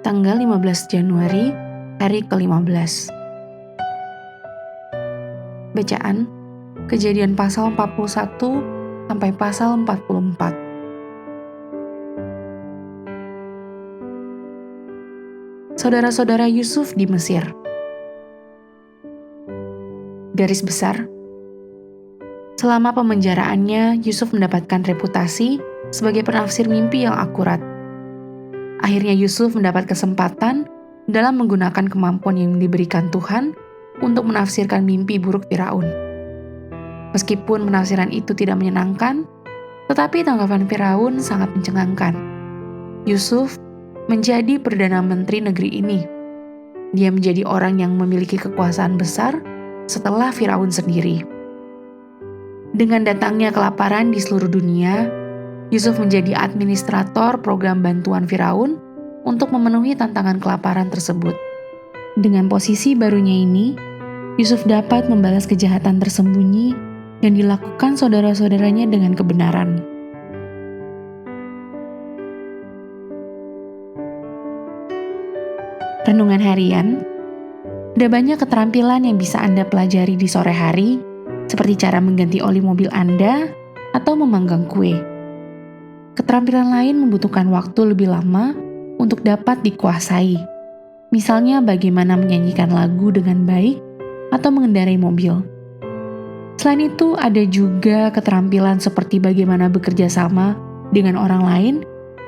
tanggal 15 Januari, hari ke-15. Bacaan Kejadian pasal 41 sampai pasal 44. Saudara-saudara Yusuf di Mesir. Garis besar, selama pemenjaraannya, Yusuf mendapatkan reputasi sebagai penafsir mimpi yang akurat. Akhirnya Yusuf mendapat kesempatan dalam menggunakan kemampuan yang diberikan Tuhan untuk menafsirkan mimpi buruk Firaun. Meskipun penafsiran itu tidak menyenangkan, tetapi tanggapan Firaun sangat mencengangkan. Yusuf menjadi Perdana Menteri negeri ini. Dia menjadi orang yang memiliki kekuasaan besar setelah Firaun sendiri. Dengan datangnya kelaparan di seluruh dunia, Yusuf menjadi administrator program bantuan Firaun untuk memenuhi tantangan kelaparan tersebut. Dengan posisi barunya ini, Yusuf dapat membalas kejahatan tersembunyi yang dilakukan saudara-saudaranya dengan kebenaran. Renungan harian. Ada banyak keterampilan yang bisa Anda pelajari di sore hari, seperti cara mengganti oli mobil Anda atau memanggang kue. Keterampilan lain membutuhkan waktu lebih lama untuk dapat dikuasai. Misalnya bagaimana menyanyikan lagu dengan baik atau mengendarai mobil. Selain itu, ada juga keterampilan seperti bagaimana bekerja sama dengan orang lain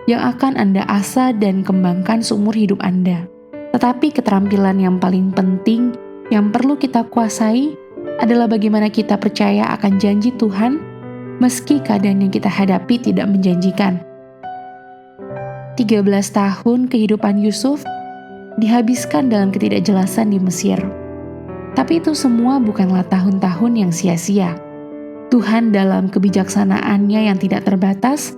yang akan Anda asah dan kembangkan seumur hidup Anda. Tetapi keterampilan yang paling penting yang perlu kita kuasai adalah bagaimana kita percaya akan janji Tuhan meski keadaan yang kita hadapi tidak menjanjikan. 13 tahun kehidupan Yusuf dihabiskan dalam ketidakjelasan di Mesir. Tapi itu semua bukanlah tahun-tahun yang sia-sia. Tuhan dalam kebijaksanaannya yang tidak terbatas,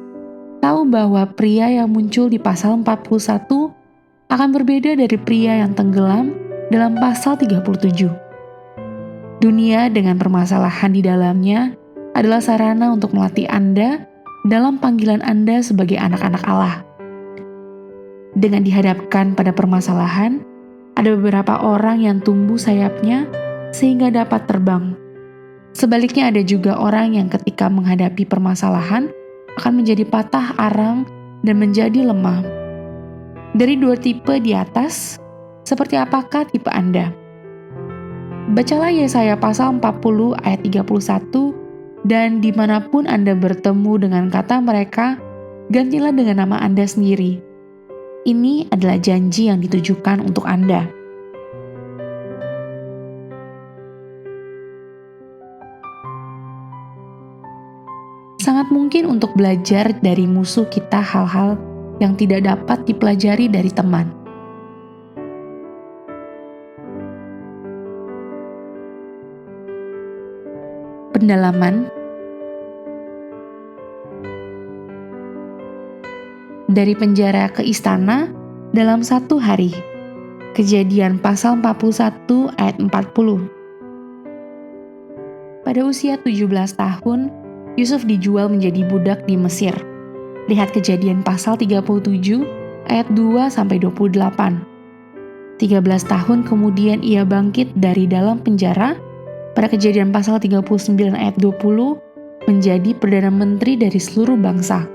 tahu bahwa pria yang muncul di pasal 41 akan berbeda dari pria yang tenggelam dalam pasal 37. Dunia dengan permasalahan di dalamnya adalah sarana untuk melatih Anda dalam panggilan Anda sebagai anak-anak Allah. Dengan dihadapkan pada permasalahan, ada beberapa orang yang tumbuh sayapnya sehingga dapat terbang. Sebaliknya ada juga orang yang ketika menghadapi permasalahan akan menjadi patah arang dan menjadi lemah. Dari dua tipe di atas, seperti apakah tipe Anda? Bacalah Yesaya pasal 40 ayat 31, dan dimanapun Anda bertemu dengan kata mereka, gantilah dengan nama Anda sendiri. Ini adalah janji yang ditujukan untuk Anda. Sangat mungkin untuk belajar dari musuh kita hal-hal yang tidak dapat dipelajari dari teman. Pendalaman. Dari penjara ke istana dalam 1 hari. Kejadian pasal 41 ayat 40. Pada usia 17 tahun, Yusuf dijual menjadi budak di Mesir. Lihat Kejadian pasal 37 ayat 2-28. 13 tahun kemudian ia bangkit dari dalam penjara. Pada Kejadian pasal 39 ayat 20 menjadi Perdana Menteri dari seluruh bangsa.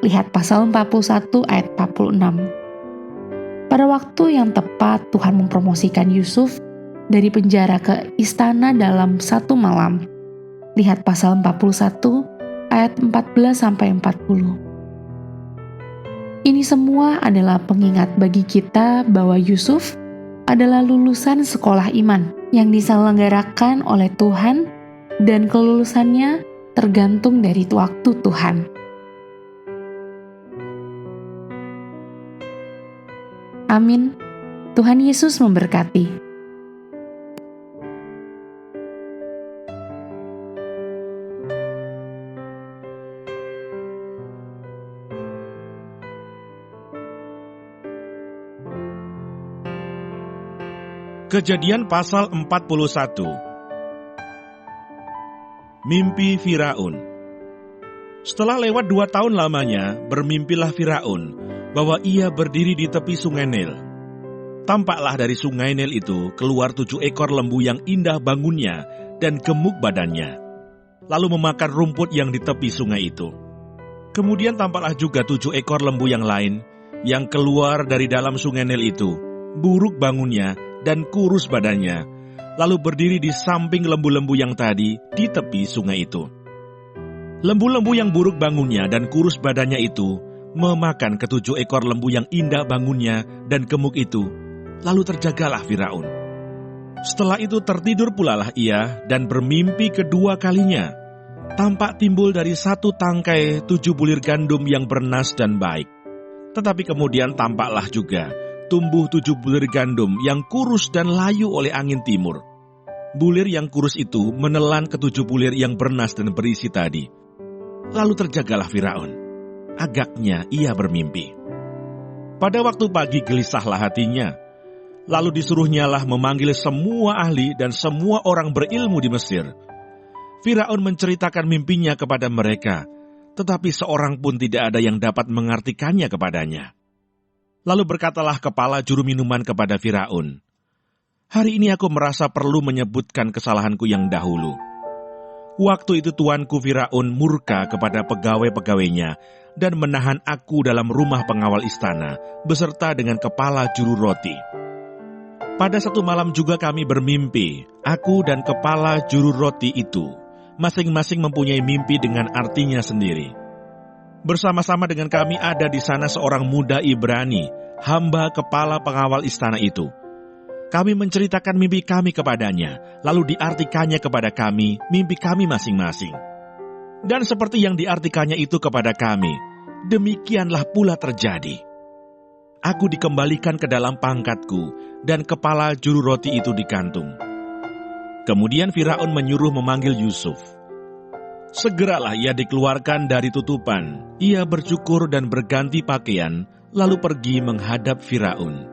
Lihat pasal 41 ayat 46. Pada waktu yang tepat, Tuhan mempromosikan Yusuf dari penjara ke istana dalam 1 malam. Lihat pasal 41 ayat 14-40. Ini semua adalah pengingat bagi kita bahwa Yusuf adalah lulusan sekolah iman yang diselenggarakan oleh Tuhan dan kelulusannya tergantung dari waktu Tuhan. Amin. Tuhan Yesus memberkati. Kejadian pasal 41. Mimpi Firaun. Setelah lewat 2 tahun lamanya, bermimpilah Firaun bahwa ia berdiri di tepi sungai Nil. tampaklah dari sungai Nil itu keluar 7 ekor lembu yang indah bangunnya dan gemuk badannya, lalu memakan rumput yang di tepi sungai itu. Kemudian tampaklah juga 7 ekor lembu yang lain yang keluar dari dalam sungai Nil itu, buruk bangunnya dan kurus badannya, lalu berdiri di samping lembu-lembu yang tadi di tepi sungai itu. Lembu-lembu yang buruk bangunnya dan kurus badannya itu memakan ke-7 ekor lembu yang indah bangunnya dan gemuk itu, lalu terjagalah Firaun. Setelah itu tertidur pulalah ia dan bermimpi kedua kalinya. Tampak timbul dari satu tangkai 7 bulir gandum yang bernas dan baik. Tetapi kemudian tampaklah juga tumbuh 7 bulir gandum yang kurus dan layu oleh angin timur. Bulir yang kurus itu menelan ke-7 bulir yang bernas dan berisi tadi. Lalu terjagalah Firaun. Agaknya ia bermimpi. Pada waktu pagi gelisahlah hatinya. Lalu disuruhnyalah memanggil semua ahli dan semua orang berilmu di Mesir. Firaun menceritakan mimpinya kepada mereka, tetapi seorang pun tidak ada yang dapat mengartikannya kepadanya. Lalu berkatalah kepala juru minuman kepada Firaun, "Hari ini aku merasa perlu menyebutkan kesalahanku yang dahulu. Waktu itu tuanku Firaun murka kepada pegawai-pegawainya dan menahan aku dalam rumah pengawal istana beserta dengan kepala juru roti. Pada satu malam juga kami bermimpi, aku dan kepala juru roti itu, masing-masing mempunyai mimpi dengan artinya sendiri. Bersama-sama dengan kami ada di sana seorang muda Ibrani, hamba kepala pengawal istana itu. Kami menceritakan mimpi kami kepadanya, lalu diartikannya kepada kami, mimpi kami masing-masing. Dan seperti yang diartikannya itu kepada kami, demikianlah pula terjadi. Aku dikembalikan ke dalam pangkatku, dan kepala juru roti itu digantung." Kemudian Firaun menyuruh memanggil Yusuf. Segeralah ia dikeluarkan dari tutupan, ia bercukur dan berganti pakaian, lalu pergi menghadap Firaun.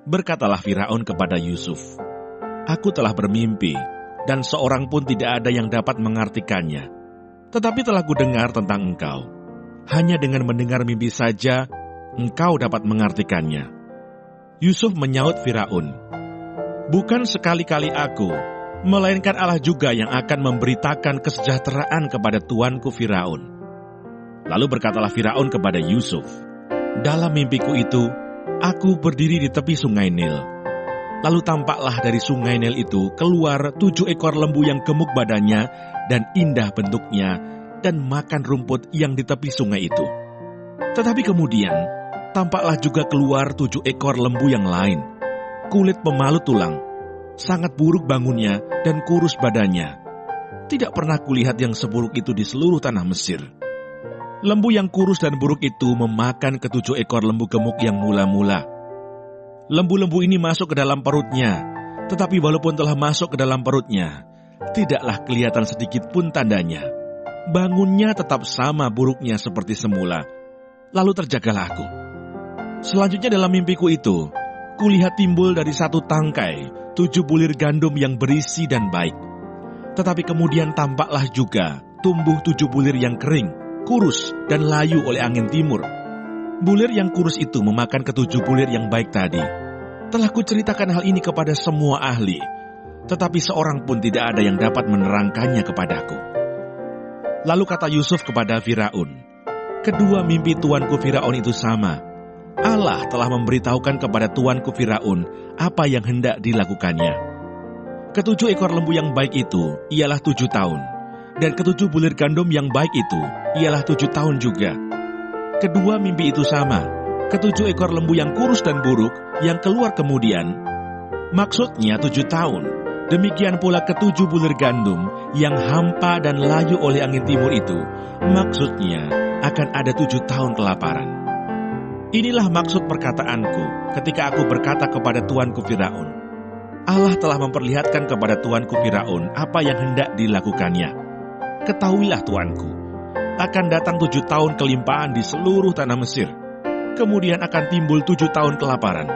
Berkatalah Firaun kepada Yusuf, "Aku telah bermimpi, dan seorang pun tidak ada yang dapat mengartikannya. Tetapi telah kudengar tentang engkau. Hanya dengan mendengar mimpi saja, engkau dapat mengartikannya." Yusuf menyaut Firaun, "Bukan sekali-kali aku, melainkan Allah juga yang akan memberitakan kesejahteraan kepada tuanku Firaun." Lalu berkatalah Firaun kepada Yusuf, "Dalam mimpiku itu, aku berdiri di tepi sungai Nil. Lalu tampaklah dari sungai Nil itu keluar 7 ekor lembu yang gemuk badannya dan indah bentuknya dan makan rumput yang di tepi sungai itu. Tetapi kemudian tampaklah juga keluar 7 ekor lembu yang lain, kulit pemalu tulang, sangat buruk bangunnya dan kurus badannya. Tidak pernah kulihat yang seburuk itu di seluruh tanah Mesir. Lembu yang kurus dan buruk itu memakan ke-7 ekor lembu gemuk yang mula-mula. Lembu-lembu ini masuk ke dalam perutnya, tetapi walaupun telah masuk ke dalam perutnya, tidaklah kelihatan sedikit pun tandanya. Bangunnya tetap sama buruknya seperti semula. Lalu terjagalah aku. Selanjutnya dalam mimpiku itu, kulihat timbul dari satu tangkai 7 bulir gandum yang berisi dan baik. Tetapi kemudian tampaklah juga tumbuh 7 bulir yang kering, kurus dan layu oleh angin timur. Bulir yang kurus itu memakan ke-7 bulir yang baik tadi. Telah kuceritakan hal ini kepada semua ahli, tetapi seorang pun tidak ada yang dapat menerangkannya kepadaku." Lalu kata Yusuf kepada Firaun, "Kedua mimpi tuanku Firaun itu sama. Allah telah memberitahukan kepada tuanku Firaun apa yang hendak dilakukannya. Ke-7 ekor lembu yang baik itu ialah 7 tahun, dan ke-7 bulir gandum yang baik itu ialah 7 tahun juga. Kedua mimpi itu sama, ke-7 ekor lembu yang kurus dan buruk yang keluar kemudian, maksudnya 7 tahun. Demikian pula ke-7 bulir gandum yang hampa dan layu oleh angin timur itu, maksudnya akan ada 7 tahun kelaparan. Inilah maksud perkataanku ketika aku berkata kepada tuanku Firaun, Allah telah memperlihatkan kepada tuanku Firaun apa yang hendak dilakukannya. Ketahuilah tuanku, akan datang 7 tahun kelimpahan di seluruh tanah Mesir. Kemudian akan timbul 7 tahun kelaparan.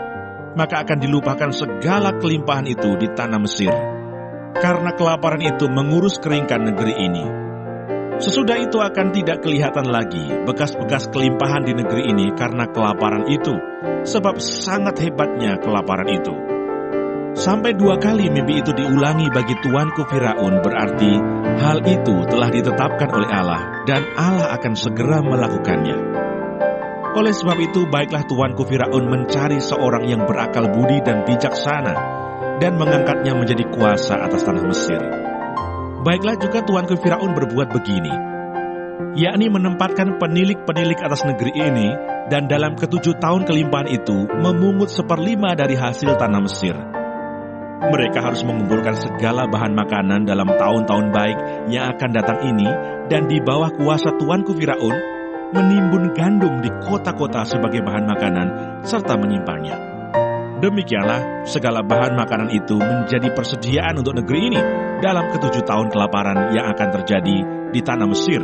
Maka akan dilupakan segala kelimpahan itu di tanah Mesir. Karena kelaparan itu mengurus keringkan negeri ini. Sesudah itu akan tidak kelihatan lagi bekas-bekas kelimpahan di negeri ini karena kelaparan itu, sebab sangat hebatnya kelaparan itu. Sampai 2 kali mimpi itu diulangi bagi tuanku Firaun, berarti hal itu telah ditetapkan oleh Allah dan Allah akan segera melakukannya. Oleh sebab itu, baiklah tuanku Firaun mencari seorang yang berakal budi dan bijaksana dan mengangkatnya menjadi kuasa atas tanah Mesir. Baiklah juga tuanku Firaun berbuat begini, yakni menempatkan penilik-penilik atas negeri ini, dan dalam ke-7 tahun kelimpahan itu memungut 1/5 dari hasil tanah Mesir. Mereka harus mengumpulkan segala bahan makanan dalam tahun-tahun baik yang akan datang ini, dan di bawah kuasa tuanku Firaun, menimbun gandum di kota-kota sebagai bahan makanan, serta menyimpannya. Demikianlah segala bahan makanan itu menjadi persediaan untuk negeri ini dalam ke-7 tahun kelaparan yang akan terjadi di tanah Mesir,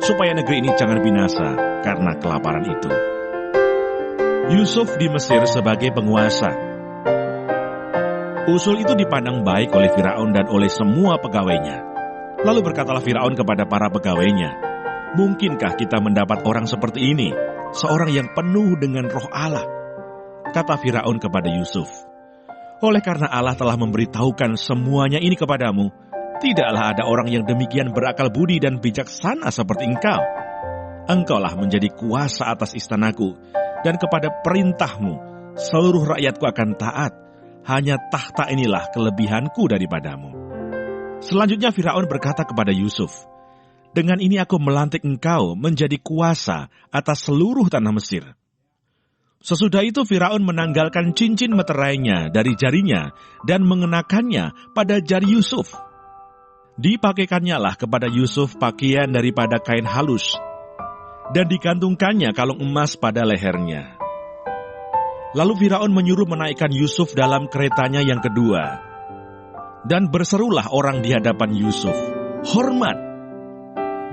supaya negeri ini jangan binasa karena kelaparan itu. Yusuf di Mesir sebagai penguasa. Usul itu dipandang baik oleh Firaun dan oleh semua pegawainya. Lalu berkatalah Firaun kepada para pegawainya, "Mungkinkah kita mendapat orang seperti ini, seorang yang penuh dengan roh Allah?" Kata Firaun kepada Yusuf, "Oleh karena Allah telah memberitahukan semuanya ini kepadamu, tidaklah ada orang yang demikian berakal budi dan bijaksana seperti engkau. Engkaulah menjadi kuasa atas istanaku, dan kepada perintahmu seluruh rakyatku akan taat. Hanya tahta inilah kelebihanku daripadamu." Selanjutnya Firaun berkata kepada Yusuf, "Dengan ini aku melantik engkau menjadi kuasa atas seluruh tanah Mesir." Sesudah itu Firaun menanggalkan cincin meterainya dari jarinya dan mengenakannya pada jari Yusuf. Dipakaikannya lah kepada Yusuf pakaian daripada kain halus, dan digantungkannya kalung emas pada lehernya. Lalu Firaun menyuruh menaikkan Yusuf dalam keretanya yang kedua, dan berserulah orang di hadapan Yusuf, "Hormat!"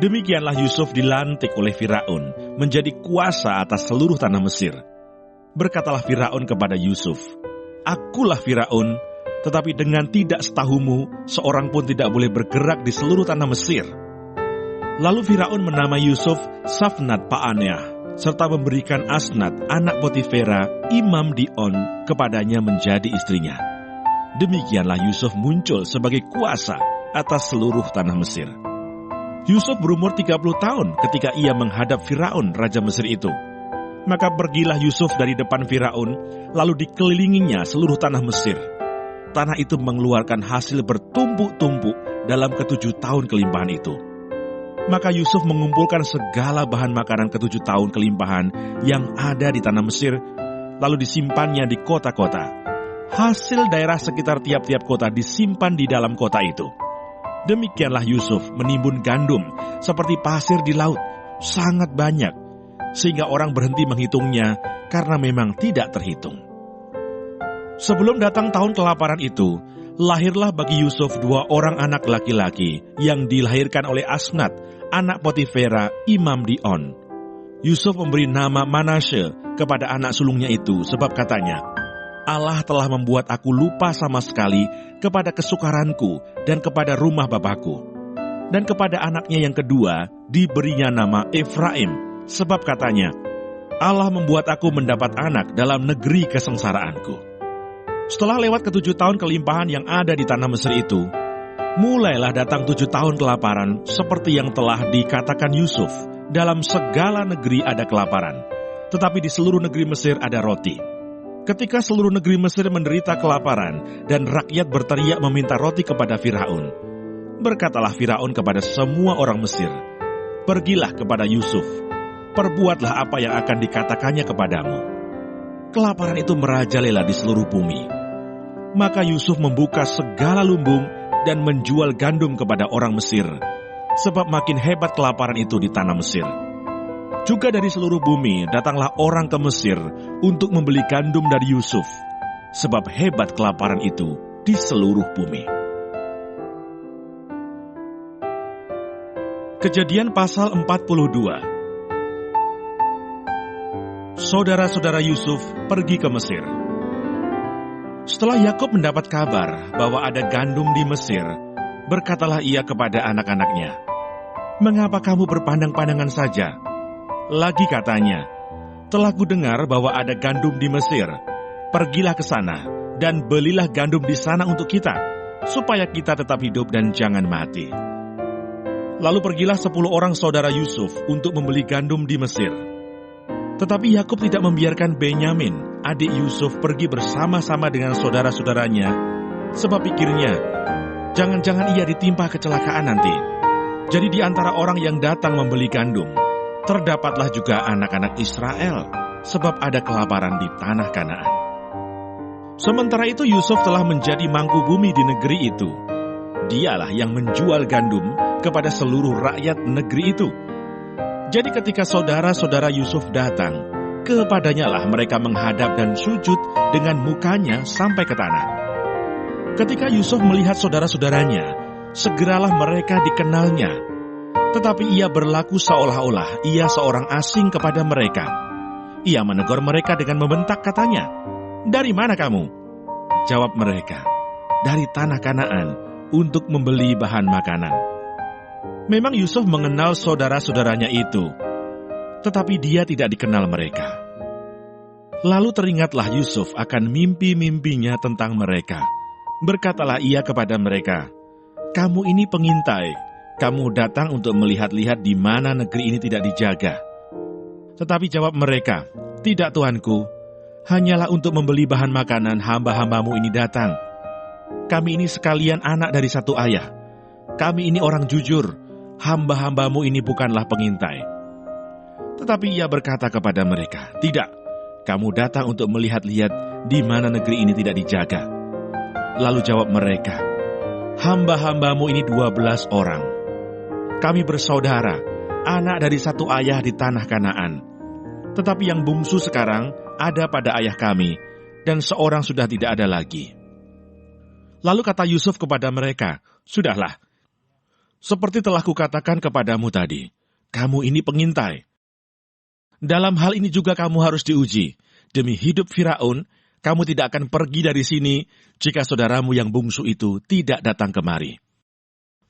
Demikianlah Yusuf dilantik oleh Firaun menjadi kuasa atas seluruh tanah Mesir. Berkatalah Firaun kepada Yusuf, "Akulah Firaun, tetapi dengan tidak setahumu, seorang pun tidak boleh bergerak di seluruh tanah Mesir." Lalu Firaun menamai Yusuf Safnat Paaneah, serta memberikan Asnat, anak Potifera, imam di On, kepadanya menjadi istrinya. Demikianlah Yusuf muncul sebagai kuasa atas seluruh tanah Mesir. Yusuf berumur 30 tahun ketika ia menghadap Firaun, raja Mesir itu. Maka pergilah Yusuf dari depan Firaun, lalu dikelilinginya seluruh tanah Mesir. Tanah itu mengeluarkan hasil bertumpuk-tumpuk dalam ke-7 tahun kelimpahan itu. Maka Yusuf mengumpulkan segala bahan makanan ke-7 tahun kelimpahan yang ada di tanah Mesir, lalu disimpannya di kota-kota. Hasil daerah sekitar tiap-tiap kota disimpan di dalam kota itu. Demikianlah Yusuf menimbun gandum seperti pasir di laut, sangat banyak, sehingga orang berhenti menghitungnya karena memang tidak terhitung. Sebelum datang tahun kelaparan itu, lahirlah bagi Yusuf 2 orang anak laki-laki yang dilahirkan oleh Asnat, anak Potifera, imam di On. Yusuf memberi nama Manasye kepada anak sulungnya itu, sebab katanya, "Allah telah membuat aku lupa sama sekali kepada kesukaranku dan kepada rumah bapakku." Dan kepada anaknya yang kedua diberinya nama Efraim, sebab katanya, "Allah membuat aku mendapat anak dalam negeri kesengsaraanku." Setelah lewat ke-7 tahun kelimpahan yang ada di tanah Mesir itu, mulailah datang 7 tahun kelaparan seperti yang telah dikatakan Yusuf. Dalam segala negeri ada kelaparan, tetapi di seluruh negeri Mesir ada roti. Ketika seluruh negeri Mesir menderita kelaparan dan rakyat berteriak meminta roti kepada Firaun, berkatalah Firaun kepada semua orang Mesir, "Pergilah kepada Yusuf, perbuatlah apa yang akan dikatakannya kepadamu." Kelaparan itu merajalela di seluruh bumi. Maka Yusuf membuka segala lumbung dan menjual gandum kepada orang Mesir, sebab makin hebat kelaparan itu di tanah Mesir. Juga dari seluruh bumi datanglah orang ke Mesir untuk membeli gandum dari Yusuf, sebab hebat kelaparan itu di seluruh bumi. Kejadian pasal 42. Saudara-saudara Yusuf pergi ke Mesir. Setelah Yakub mendapat kabar bahwa ada gandum di Mesir, berkatalah ia kepada anak-anaknya, Mengapa kamu berpandang-pandangan saja? Lagi katanya, telah kudengar bahwa ada gandum di Mesir. Pergilah ke sana dan belilah gandum di sana untuk kita, supaya kita tetap hidup dan jangan mati. Lalu pergilah 10 orang saudara Yusuf untuk membeli gandum di Mesir. Tetapi Yakub tidak membiarkan Benyamin, adik Yusuf, pergi bersama-sama dengan saudara-saudaranya, sebab pikirnya, jangan-jangan ia ditimpa kecelakaan nanti. Jadi di antara orang yang datang membeli gandum, terdapatlah juga anak-anak Israel, sebab ada kelaparan di tanah Kanaan. Sementara itu Yusuf telah menjadi mangku bumi di negeri itu. Dialah yang menjual gandum kepada seluruh rakyat negeri itu. Jadi ketika saudara-saudara Yusuf datang, kepadanya lah mereka menghadap dan sujud dengan mukanya sampai ke tanah. Ketika Yusuf melihat saudara-saudaranya, segeralah mereka dikenalnya. Tetapi ia berlaku seolah-olah ia seorang asing kepada mereka. Ia menegur mereka dengan membentak, katanya, "Dari mana kamu?" Jawab mereka, "Dari tanah Kanaan untuk membeli bahan makanan." Memang Yusuf mengenal saudara-saudaranya itu, tetapi dia tidak dikenal mereka. Lalu teringatlah Yusuf akan mimpi-mimpinya tentang mereka. Berkatalah ia kepada mereka, "Kamu ini pengintai, kamu datang untuk melihat-lihat di mana negeri ini tidak dijaga." Tetapi jawab mereka, "Tidak, Tuanku, hanyalah untuk membeli bahan makanan hamba-hambamu ini datang. Kami ini sekalian anak dari satu ayah. Kami ini orang jujur, hamba-hambamu ini bukanlah pengintai." Tetapi ia berkata kepada mereka, "Tidak, kamu datang untuk melihat-lihat di mana negeri ini tidak dijaga." Lalu jawab mereka, "Hamba-hambamu ini 12 orang. Kami bersaudara, anak dari satu ayah di tanah Kanaan. Tetapi yang bungsu sekarang ada pada ayah kami, dan seorang sudah tidak ada lagi." Lalu kata Yusuf kepada mereka, "Sudahlah, seperti telah kukatakan kepadamu tadi, kamu ini pengintai. Dalam hal ini juga kamu harus diuji. Demi hidup Firaun, kamu tidak akan pergi dari sini jika saudaramu yang bungsu itu tidak datang kemari.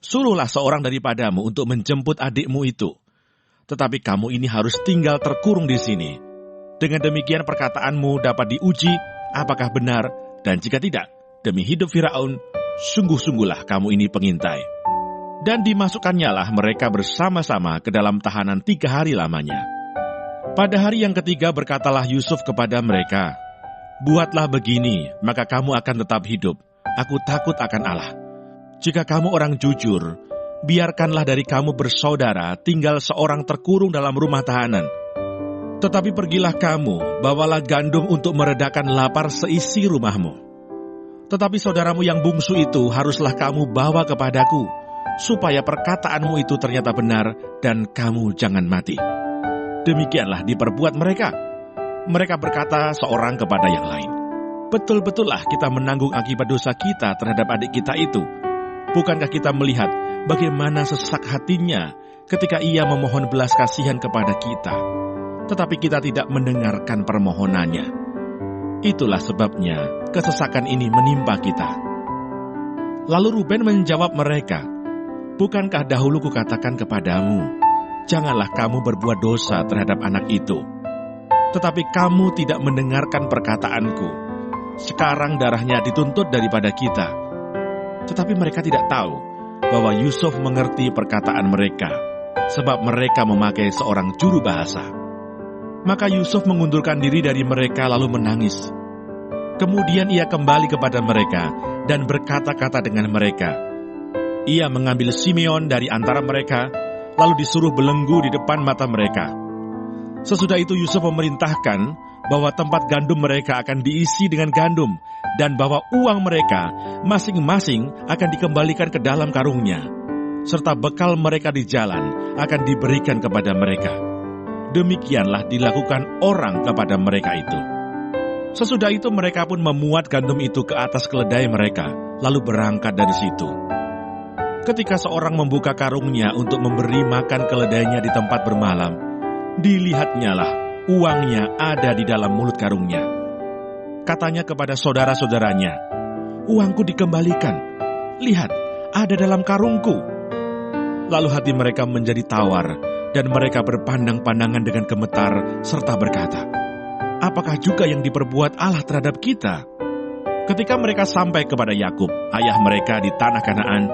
Suruhlah seorang daripadamu untuk menjemput adikmu itu. Tetapi kamu ini harus tinggal terkurung di sini. Dengan demikian perkataanmu dapat diuji apakah benar, dan jika tidak, demi hidup Firaun, sungguh-sungguhlah kamu ini pengintai." Dan dimasukkannya lah mereka bersama-sama ke dalam tahanan 3 hari lamanya. Pada hari yang ketiga berkatalah Yusuf kepada mereka, "Buatlah begini, maka kamu akan tetap hidup. Aku takut akan Allah. Jika kamu orang jujur, biarkanlah dari kamu bersaudara tinggal seorang terkurung dalam rumah tahanan. Tetapi pergilah kamu, bawalah gandum untuk meredakan lapar seisi rumahmu. Tetapi saudaramu yang bungsu itu haruslah kamu bawa kepadaku, supaya perkataanmu itu ternyata benar dan kamu jangan mati." Demikianlah diperbuat mereka. Mereka berkata seorang kepada yang lain, "Betul-betullah kita menanggung akibat dosa kita terhadap adik kita itu. Bukankah kita melihat bagaimana sesak hatinya ketika ia memohon belas kasihan kepada kita, tetapi kita tidak mendengarkan permohonannya. Itulah sebabnya kesesakan ini menimpa kita." Lalu Ruben menjawab mereka, "Bukankah dahulu kukatakan kepadamu, janganlah kamu berbuat dosa terhadap anak itu. Tetapi kamu tidak mendengarkan perkataanku. Sekarang darahnya dituntut daripada kita." Tetapi mereka tidak tahu bahwa Yusuf mengerti perkataan mereka, sebab mereka memakai seorang juru bahasa. Maka Yusuf mengundurkan diri dari mereka lalu menangis. Kemudian ia kembali kepada mereka dan berkata-kata dengan mereka. Ia mengambil Simeon dari antara mereka, lalu disuruh belenggu di depan mata mereka. Sesudah itu Yusuf memerintahkan bahwa tempat gandum mereka akan diisi dengan gandum, dan bahwa uang mereka masing-masing akan dikembalikan ke dalam karungnya, serta bekal mereka di jalan akan diberikan kepada mereka. Demikianlah dilakukan orang kepada mereka itu. Sesudah itu mereka pun memuat gandum itu ke atas keledai mereka, lalu berangkat dari situ. Ketika seorang membuka karungnya untuk memberi makan keledainya di tempat bermalam, dilihatnyalah uangnya ada di dalam mulut karungnya. Katanya kepada saudara-saudaranya, "Uangku dikembalikan. Lihat, ada dalam karungku." Lalu hati mereka menjadi tawar, dan mereka berpandang-pandangan dengan gemetar, serta berkata, "Apakah juga yang diperbuat Allah terhadap kita?" Ketika mereka sampai kepada Yakub, ayah mereka di tanah Kanaan,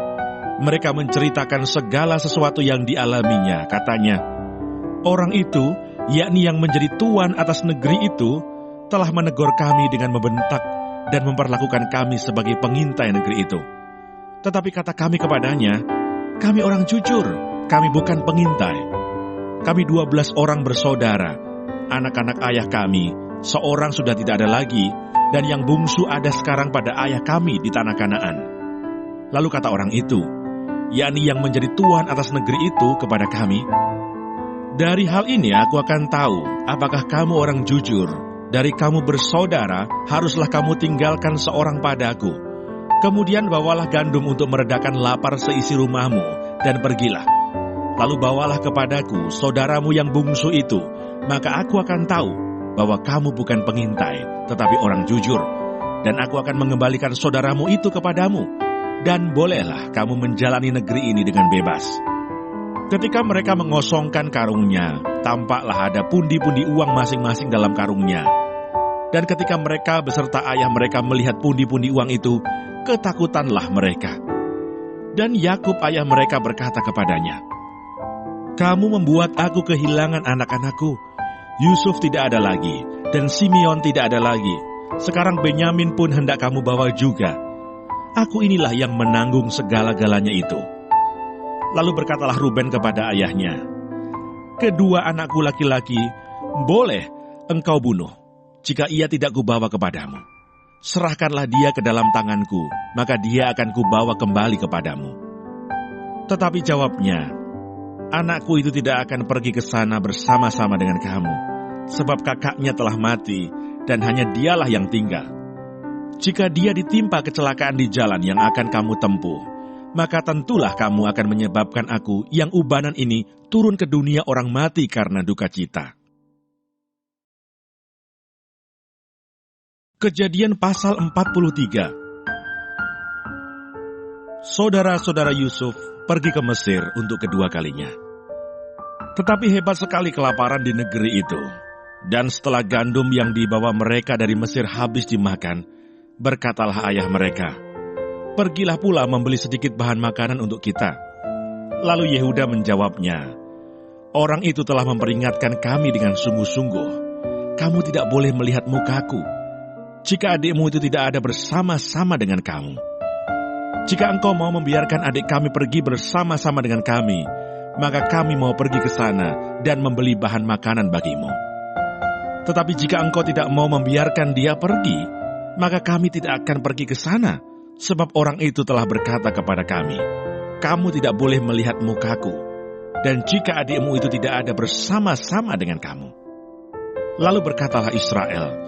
mereka menceritakan segala sesuatu yang dialaminya. Katanya, "Orang itu, yakni yang menjadi tuan atas negeri itu, telah menegur kami dengan membentak dan memperlakukan kami sebagai pengintai negeri itu. Tetapi kata kami kepadanya, 'Kami orang jujur, kami bukan pengintai. Kami 12 orang bersaudara. Anak-anak ayah kami, seorang sudah tidak ada lagi, dan yang bungsu ada sekarang pada ayah kami di tanah Kanaan.' Lalu kata orang itu, yakni yang menjadi tuan atas negeri itu, kepada kami, 'Dari hal ini aku akan tahu apakah kamu orang jujur. Dari kamu bersaudara, haruslah kamu tinggalkan seorang padaku. Kemudian bawalah gandum untuk meredakan lapar seisi rumahmu, dan pergilah. Lalu bawalah kepadaku saudaramu yang bungsu itu, maka aku akan tahu bahwa kamu bukan pengintai, tetapi orang jujur. Dan aku akan mengembalikan saudaramu itu kepadamu, dan bolehlah kamu menjalani negeri ini dengan bebas.' Ketika mereka mengosongkan karungnya, tampaklah ada pundi-pundi uang masing-masing dalam karungnya. Dan ketika mereka beserta ayah mereka melihat pundi-pundi uang itu, ketakutanlah mereka. Dan Yakub ayah mereka berkata kepadanya, 'Kamu membuat aku kehilangan anak-anakku. Yusuf tidak ada lagi, dan Simeon tidak ada lagi. Sekarang Benyamin pun hendak kamu bawa juga. Aku inilah yang menanggung segala-galanya itu.' Lalu berkatalah Ruben kepada ayahnya, 'Kedua anakku laki-laki, boleh engkau bunuh, jika ia tidak kubawa kepadamu. Serahkanlah dia ke dalam tanganku, maka dia akan kubawa kembali kepadamu.' Tetapi jawabnya, 'Anakku itu tidak akan pergi ke sana bersama-sama dengan kamu, sebab kakaknya telah mati, dan hanya dialah yang tinggal. Jika dia ditimpa kecelakaan di jalan yang akan kamu tempuh, maka tentulah kamu akan menyebabkan aku yang ubanan ini turun ke dunia orang mati karena duka cita.'" Kejadian pasal 43. Saudara-saudara Yusuf pergi ke Mesir untuk kedua kalinya. Tetapi hebat sekali kelaparan di negeri itu. Dan setelah gandum yang dibawa mereka dari Mesir habis dimakan, berkatalah ayah mereka, "Pergilah pula membeli sedikit bahan makanan untuk kita." Lalu Yehuda menjawabnya, "Orang itu telah memperingatkan kami dengan sungguh-sungguh, 'Kamu tidak boleh melihat mukaku, jika adikmu itu tidak ada bersama-sama dengan kamu. Jika engkau mau membiarkan adik kami pergi bersama-sama dengan kami, maka kami mau pergi ke sana dan membeli bahan makanan bagimu. Tetapi jika engkau tidak mau membiarkan dia pergi, maka kami tidak akan pergi ke sana, sebab orang itu telah berkata kepada kami, "Kamu tidak boleh melihat mukaku, dan jika adikmu itu tidak ada bersama-sama dengan kamu." Lalu berkatalah Israel,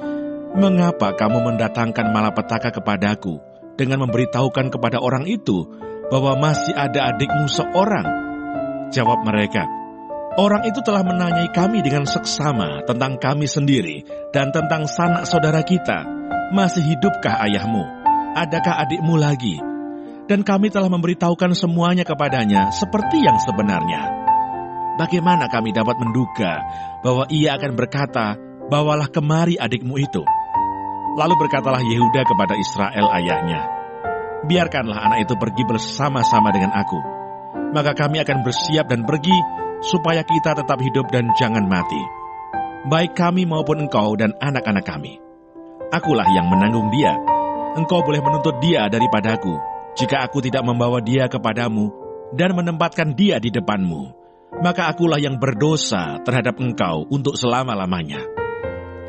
"Mengapa kamu mendatangkan malapetaka kepadaku dengan memberitahukan kepada orang itu bahwa masih ada adikmu seorang?" Jawab mereka, "Orang itu telah menanyai kami dengan seksama tentang kami sendiri dan tentang sanak saudara kita. Masih hidupkah ayahmu? Adakah adikmu lagi?" Dan kami telah memberitahukan semuanya kepadanya seperti yang sebenarnya. Bagaimana kami dapat menduga bahwa ia akan berkata, "Bawalah kemari adikmu itu"? Lalu berkatalah Yehuda kepada Israel ayahnya, "Biarkanlah anak itu pergi bersama-sama dengan aku. Maka kami akan bersiap dan pergi, supaya kita tetap hidup dan jangan mati. Baik kami maupun engkau dan anak-anak kami. Akulah yang menanggung dia. Engkau boleh menuntut dia daripadaku, jika aku tidak membawa dia kepadamu dan menempatkan dia di depanmu. Maka akulah yang berdosa terhadap engkau untuk selama-lamanya.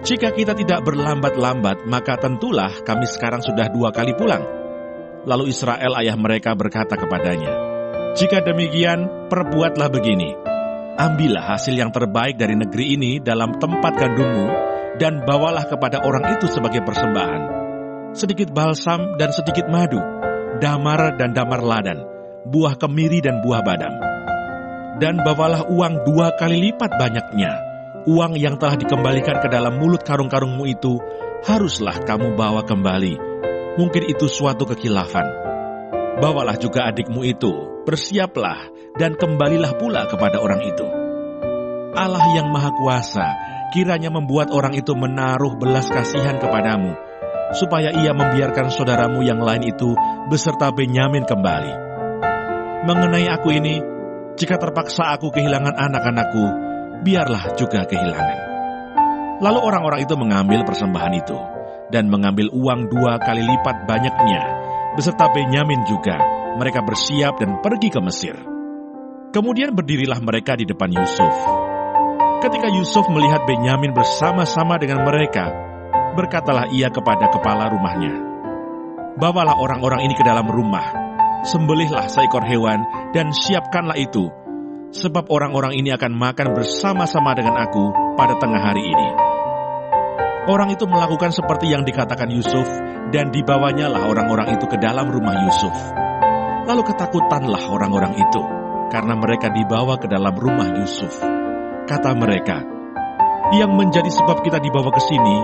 Jika kita tidak berlambat-lambat, maka tentulah kami sekarang sudah 2 kali pulang." Lalu Israel ayah mereka berkata kepadanya, "Jika demikian, perbuatlah begini. Ambillah hasil yang terbaik dari negeri ini dalam tempat gandummu, dan bawalah kepada orang itu sebagai persembahan. Sedikit balsam dan sedikit madu, damar dan damar ladan, buah kemiri dan buah badam. Dan bawalah uang 2 kali lipat banyaknya. Uang yang telah dikembalikan ke dalam mulut karung-karungmu itu haruslah kamu bawa kembali. Mungkin itu suatu kekilafan. Bawalah juga adikmu itu, bersiaplah dan kembalilah pula kepada orang itu. Allah yang Maha Kuasa kiranya membuat orang itu menaruh belas kasihan kepadamu, supaya ia membiarkan saudaramu yang lain itu beserta Benyamin kembali. Mengenai aku ini, jika terpaksa aku kehilangan anak-anakku, biarlah juga kehilangan. Lalu orang-orang itu mengambil persembahan itu, dan mengambil uang 2 kali lipat banyaknya, beserta Benyamin juga. Mereka bersiap dan pergi ke Mesir. Kemudian berdirilah mereka di depan Yusuf. Ketika Yusuf melihat Benyamin bersama-sama dengan mereka, berkatalah ia kepada kepala rumahnya, "Bawalah orang-orang ini ke dalam rumah, sembelihlah seekor hewan dan siapkanlah itu, sebab orang-orang ini akan makan bersama-sama dengan aku pada tengah hari ini." Orang itu melakukan seperti yang dikatakan Yusuf, dan dibawanya lah orang-orang itu ke dalam rumah Yusuf. Lalu ketakutanlah orang-orang itu, karena mereka dibawa ke dalam rumah Yusuf. Kata mereka, "Yang menjadi sebab kita dibawa ke sini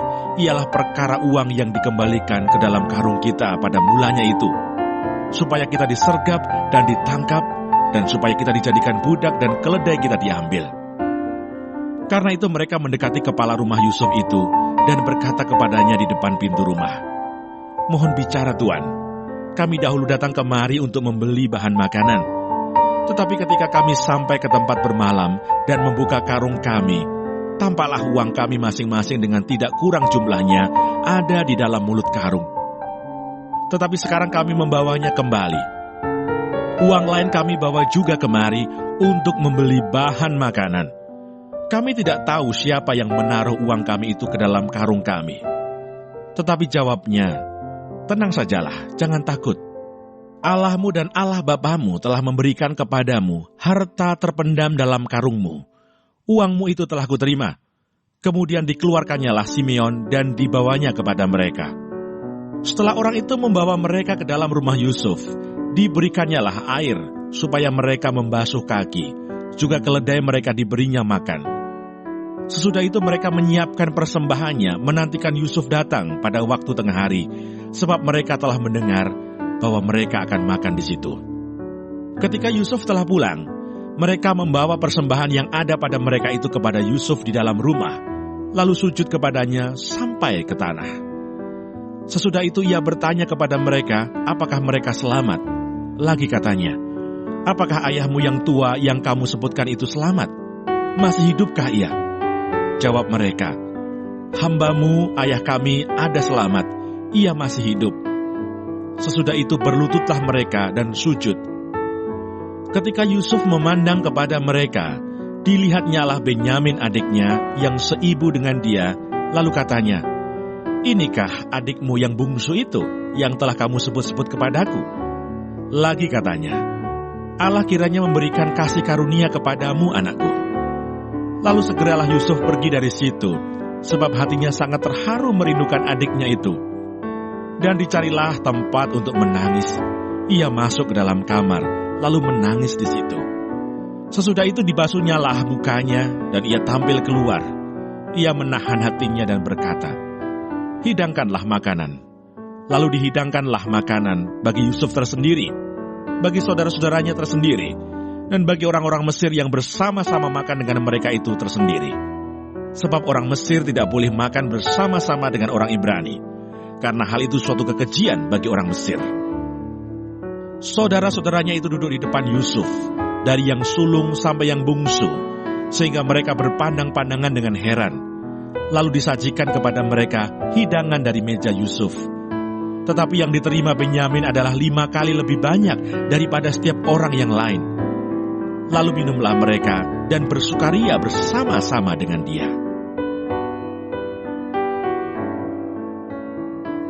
ialah perkara uang yang dikembalikan ke dalam karung kita pada mulanya itu, supaya kita disergap dan ditangkap, dan supaya kita dijadikan budak dan keledai kita diambil." Karena itu mereka mendekati kepala rumah Yusuf itu dan berkata kepadanya di depan pintu rumah, "Mohon bicara Tuan, kami dahulu datang kemari untuk membeli bahan makanan. Tetapi ketika kami sampai ke tempat bermalam dan membuka karung kami, tampaklah uang kami masing-masing dengan tidak kurang jumlahnya ada di dalam mulut karung. Tetapi sekarang kami membawanya kembali. Uang lain kami bawa juga kemari untuk membeli bahan makanan. Kami tidak tahu siapa yang menaruh uang kami itu ke dalam karung kami." Tetapi jawabnya, "Tenang sajalah, jangan takut. Allahmu dan Allah bapamu telah memberikan kepadamu harta terpendam dalam karungmu. Uangmu itu telah kuterima." Kemudian dikeluarkannyalah Simeon dan dibawanya kepada mereka. Setelah orang itu membawa mereka ke dalam rumah Yusuf, diberikannya air supaya mereka membasuh kaki, juga keledai mereka diberinya makan. Sesudah itu mereka menyiapkan persembahannya, menantikan Yusuf datang pada waktu tengah hari, sebab mereka telah mendengar bahwa mereka akan makan di situ. Ketika Yusuf telah pulang, mereka membawa persembahan yang ada pada mereka itu kepada Yusuf di dalam rumah, lalu sujud kepadanya sampai ke tanah. Sesudah itu ia bertanya kepada mereka, apakah mereka selamat. Lagi katanya, "Apakah ayahmu yang tua yang kamu sebutkan itu selamat? Masih hidupkah ia?" Jawab mereka, "Hambamu, ayah kami, ada selamat, ia masih hidup." Sesudah itu berlututlah mereka dan sujud. Ketika Yusuf memandang kepada mereka, dilihatnyalah Benyamin adiknya yang seibu dengan dia, lalu katanya, "Inikah adikmu yang bungsu itu yang telah kamu sebut-sebut kepadaku?" Lagi katanya, "Allah kiranya memberikan kasih karunia kepadamu, anakku." Lalu segeralah Yusuf pergi dari situ, sebab hatinya sangat terharu merindukan adiknya itu. Dan dicarilah tempat untuk menangis. Ia masuk ke dalam kamar, lalu menangis di situ. Sesudah itu dibasuhnyalah mukanya, dan ia tampil keluar. Ia menahan hatinya dan berkata, "Hidangkanlah makanan." Lalu dihidangkanlah makanan bagi Yusuf tersendiri, bagi saudara-saudaranya tersendiri, dan bagi orang-orang Mesir yang bersama-sama makan dengan mereka itu tersendiri. Sebab orang Mesir tidak boleh makan bersama-sama dengan orang Ibrani, karena hal itu suatu kekejian bagi orang Mesir. Saudara-saudaranya itu duduk di depan Yusuf, dari yang sulung sampai yang bungsu, sehingga mereka berpandang-pandangan dengan heran. Lalu disajikan kepada mereka hidangan dari meja Yusuf. Tetapi yang diterima Benyamin adalah 5 kali lebih banyak daripada setiap orang yang lain. Lalu minumlah mereka dan bersukaria bersama-sama dengan dia.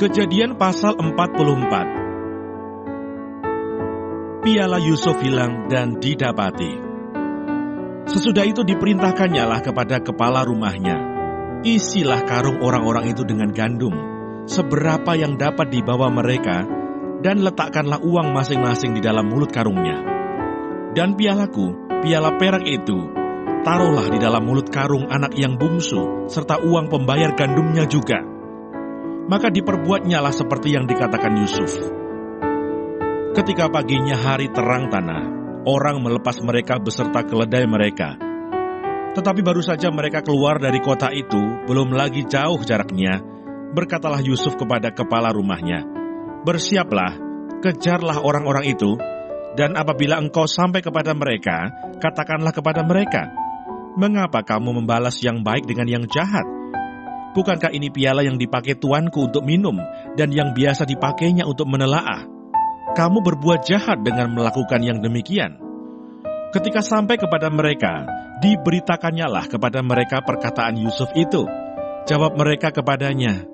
Kejadian pasal 44. Piala Yusuf hilang dan didapati. Sesudah itu diperintahkannyalah kepada kepala rumahnya, "Isilah karung orang-orang itu dengan gandum, seberapa yang dapat dibawa mereka, dan letakkanlah uang masing-masing di dalam mulut karungnya. Dan pialaku, piala perak itu, taruhlah di dalam mulut karung anak yang bungsu, serta uang pembayar gandumnya juga." Maka diperbuatnyalah seperti yang dikatakan Yusuf. Ketika paginya hari terang tanah, orang melepas mereka beserta keledai mereka. Tetapi baru saja mereka keluar dari kota itu, belum lagi jauh jaraknya, berkatalah Yusuf kepada kepala rumahnya, "Bersiaplah, kejarlah orang-orang itu, dan apabila engkau sampai kepada mereka, katakanlah kepada mereka, 'Mengapa kamu membalas yang baik dengan yang jahat? Bukankah ini piala yang dipakai tuanku untuk minum, dan yang biasa dipakainya untuk menelaah? Kamu berbuat jahat dengan melakukan yang demikian.' Ketika sampai kepada mereka, diberitakannya kepada mereka perkataan Yusuf itu. Jawab mereka kepadanya,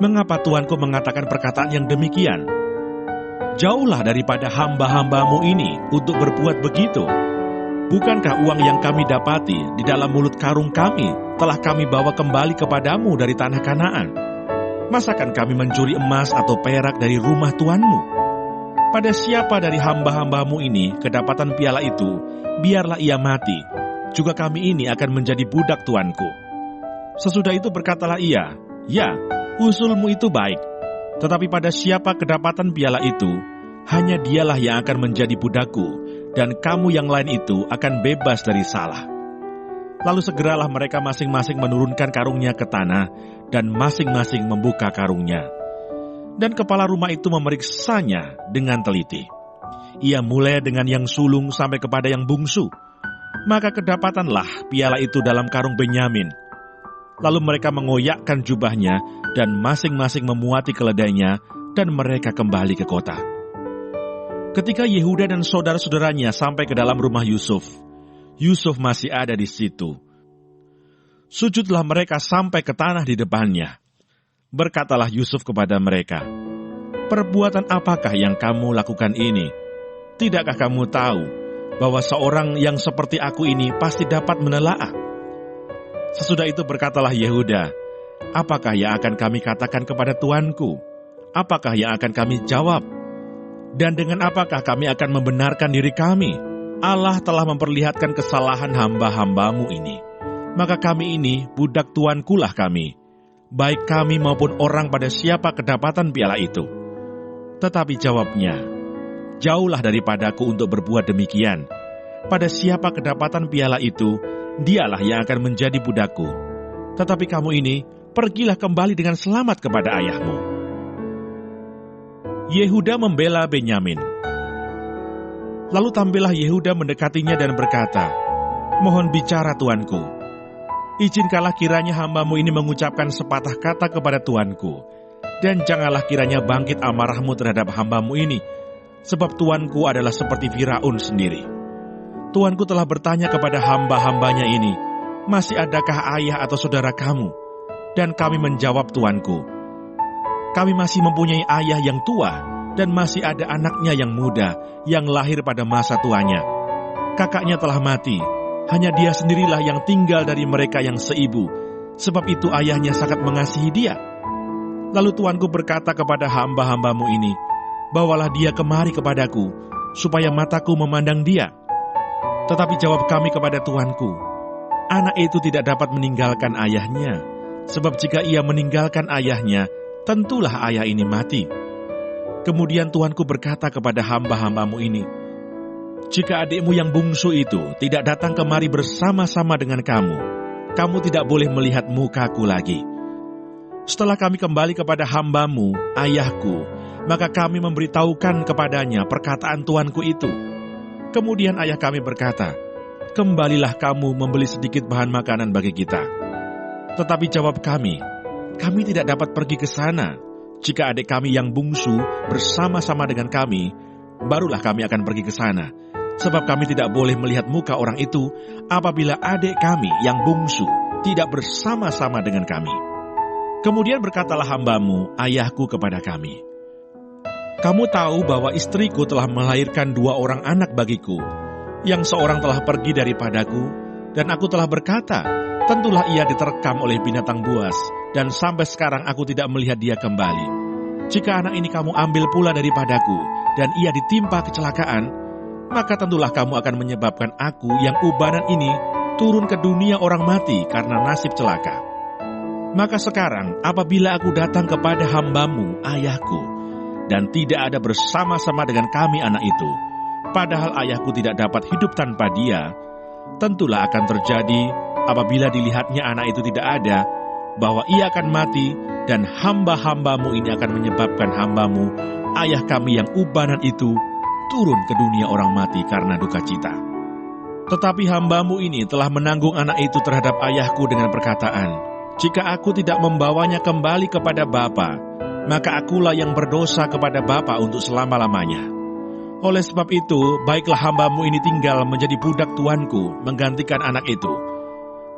'Mengapa tuanku mengatakan perkataan yang demikian? Jauhlah daripada hamba-hambamu ini untuk berbuat begitu. Bukankah uang yang kami dapati di dalam mulut karung kami telah kami bawa kembali kepadamu dari tanah Kanaan? Masakan kami mencuri emas atau perak dari rumah tuanmu? Pada siapa dari hamba-hambamu ini kedapatan piala itu, biarlah ia mati. Juga kami ini akan menjadi budak tuanku.' Sesudah itu berkatalah ia, 'Ya, usulmu itu baik. Tetapi pada siapa kedapatan piala itu, hanya dialah yang akan menjadi budakku, dan kamu yang lain itu akan bebas dari salah.' Lalu segeralah mereka masing-masing menurunkan karungnya ke tanah, dan masing-masing membuka karungnya. Dan kepala rumah itu memeriksanya dengan teliti. Ia mulai dengan yang sulung sampai kepada yang bungsu. Maka kedapatanlah piala itu dalam karung Benyamin. Lalu mereka mengoyakkan jubahnya, dan masing-masing memuati keledainya, dan mereka kembali ke kota. Ketika Yehuda dan saudara-saudaranya sampai ke dalam rumah Yusuf, Yusuf masih ada di situ. Sujudlah mereka sampai ke tanah di depannya. Berkatalah Yusuf kepada mereka, "Perbuatan apakah yang kamu lakukan ini? Tidakkah kamu tahu bahwa seorang yang seperti aku ini pasti dapat menelaah?" Sesudah itu berkatalah Yehuda, "Apakah yang akan kami katakan kepada tuanku? Apakah yang akan kami jawab? Dan dengan apakah kami akan membenarkan diri kami? Allah telah memperlihatkan kesalahan hamba-hambamu ini. Maka kami ini budak tuankulah kami, baik kami maupun orang pada siapa kedapatan piala itu." Tetapi jawabnya, "Jauhlah daripadaku untuk berbuat demikian. Pada siapa kedapatan piala itu, dialah yang akan menjadi budakku. Tetapi kamu ini, pergilah kembali dengan selamat kepada ayahmu." Yehuda membela Benyamin. Lalu tampillah Yehuda mendekatinya dan berkata, "Mohon bicara tuanku. Izinkanlah kiranya hambamu ini mengucapkan sepatah kata kepada tuanku, dan janganlah kiranya bangkit amarahmu terhadap hambamu ini, sebab tuanku adalah seperti Firaun sendiri. Tuanku telah bertanya kepada hamba-hambanya ini, 'Masih adakah ayah atau saudara kamu?' Dan kami menjawab tuanku, 'Kami masih mempunyai ayah yang tua, dan masih ada anaknya yang muda, yang lahir pada masa tuanya. Kakaknya telah mati, hanya dia sendirilah yang tinggal dari mereka yang seibu, sebab itu ayahnya sangat mengasihi dia.' Lalu tuanku berkata kepada hamba-hambamu ini, 'Bawalah dia kemari kepadaku, supaya mataku memandang dia.' Tetapi jawab kami kepada tuanku, 'Anak itu tidak dapat meninggalkan ayahnya, sebab jika ia meninggalkan ayahnya, tentulah ayah ini mati.' Kemudian tuanku berkata kepada hamba-hambamu ini, 'Jika adikmu yang bungsu itu tidak datang kemari bersama-sama dengan kamu, kamu tidak boleh melihat mukaku lagi.' Setelah kami kembali kepada hambamu, ayahku, maka kami memberitahukan kepadanya perkataan tuanku itu. Kemudian ayah kami berkata, 'Kembalilah kamu membeli sedikit bahan makanan bagi kita.' Tetapi jawab kami, 'Kami tidak dapat pergi ke sana. Jika adik kami yang bungsu bersama-sama dengan kami, barulah kami akan pergi ke sana. Sebab kami tidak boleh melihat muka orang itu apabila adik kami yang bungsu tidak bersama-sama dengan kami.' Kemudian berkatalah hambamu, ayahku, kepada kami, 'Kamu tahu bahwa istriku telah melahirkan 2 orang anak bagiku, yang seorang telah pergi daripadaku, dan aku telah berkata, tentulah ia diterkam oleh binatang buas, dan sampai sekarang aku tidak melihat dia kembali. Jika anak ini kamu ambil pula daripadaku, dan ia ditimpa kecelakaan, maka tentulah kamu akan menyebabkan aku yang ubanan ini turun ke dunia orang mati karena nasib celaka. Maka sekarang apabila aku datang kepada hambamu, ayahku, dan tidak ada bersama-sama dengan kami anak itu, padahal ayahku tidak dapat hidup tanpa dia, tentulah akan terjadi apabila dilihatnya anak itu tidak ada, bahwa ia akan mati, dan hamba-hambamu ini akan menyebabkan hambamu, ayah kami yang ubanan itu, turun ke dunia orang mati karena duka cita. Tetapi hambamu ini telah menanggung anak itu terhadap ayahku dengan perkataan, jika aku tidak membawanya kembali kepada Bapa, maka akulah yang berdosa kepada Bapa untuk selama-lamanya. Oleh sebab itu, baiklah hambamu ini tinggal menjadi budak tuanku, menggantikan anak itu.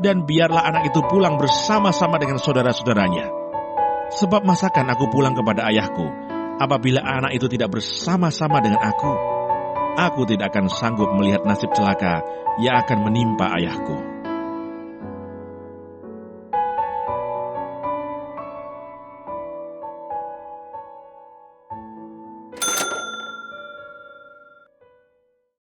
Dan biarlah anak itu pulang bersama-sama dengan saudara-saudaranya. Sebab masakan aku pulang kepada ayahku, apabila anak itu tidak bersama-sama dengan aku tidak akan sanggup melihat nasib celaka yang akan menimpa ayahku.